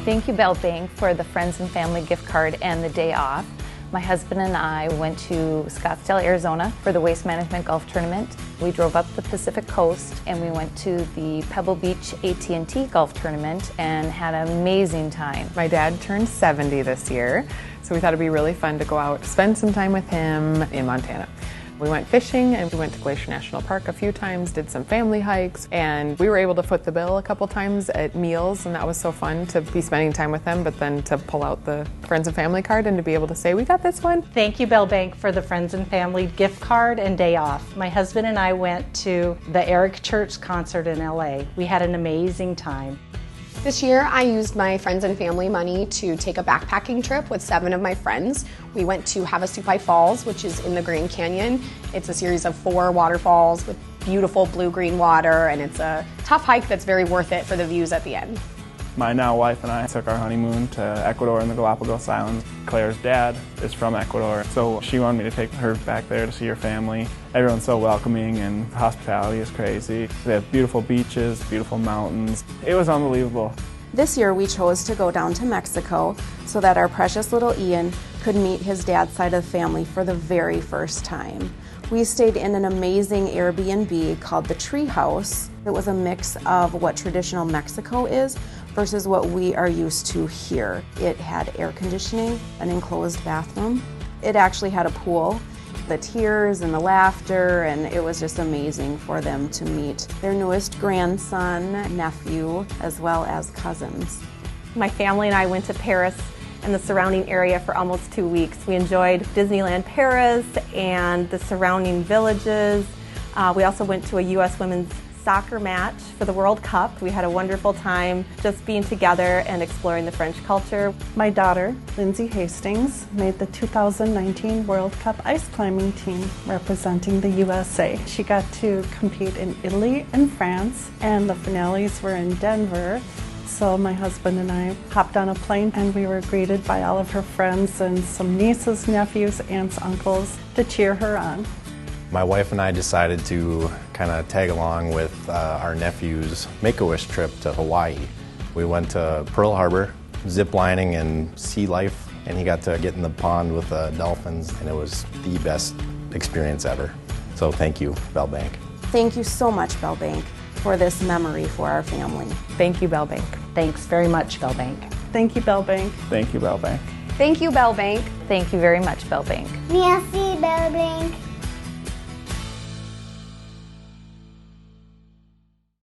Thank you, Bell Bank, for the Friends and Family gift card and the day off. My husband and I went to Scottsdale, Arizona for the Waste Management Golf Tournament. We drove up the Pacific Coast and we went to the Pebble Beach AT&T Golf Tournament and had an amazing time. My dad turned 70 this year, so we thought it'd be really fun to go out, spend some time with him in Montana. We went fishing and we went to Glacier National Park a few times, did some family hikes, and we were able to foot the bill a couple times at meals, and that was so fun to be spending time with them, but then to pull out the Friends and Family card and to be able to say, we got this one. Thank you, Bell Bank, for the Friends and Family gift card and day off. My husband and I went to the Eric Church concert in LA. We had an amazing time. This year I used my Friends and Family money to take a backpacking trip with 7 of my friends. We went to Havasupai Falls, which is in the Grand Canyon. It's a series of 4 waterfalls with beautiful blue-green water, and it's a tough hike that's very worth it for the views at the end. My now wife and I took our honeymoon to Ecuador and the Galapagos Islands. Claire's dad is from Ecuador, so she wanted me to take her back there to see her family. Everyone's so welcoming and hospitality is crazy. They have beautiful beaches, beautiful mountains. It was unbelievable. This year we chose to go down to Mexico so that our precious little Ian could meet his dad's side of the family for the very first time. We stayed in an amazing Airbnb called the Tree House. It was a mix of what traditional Mexico is versus what we are used to here. It had air conditioning, an enclosed bathroom. It actually had a pool. The tears and the laughter, and it was just amazing for them to meet their newest grandson, nephew, as well as cousins. My family and I went to Paris and the surrounding area for almost 2 weeks. We enjoyed Disneyland Paris and the surrounding villages. We also went to a U.S. women's soccer match for the World Cup. We had a wonderful time just being together and exploring the French culture. My daughter, Lindsay Hastings, made the 2019 World Cup ice climbing team representing the USA. She got to compete in Italy and France, and the finales were in Denver. So my husband and I hopped on a plane and we were greeted by all of her friends and some nieces, nephews, aunts, uncles to cheer her on. My wife and I decided to kind of tag along with our nephew's Make-A-Wish trip to Hawaii. We went to Pearl Harbor, zip lining and sea life, and he got to get in the pond with dolphins, and it was the best experience ever. So thank you, Bell Bank. Thank you so much, Bell Bank, for this memory for our family. Thank you, Bell Bank. Thanks very much, Bell Bank. Thank you, Bell Bank. Thank you, Bell Bank. Thank you, Bell Bank. Thank you very much, Bell Bank. Merci, Bell Bank.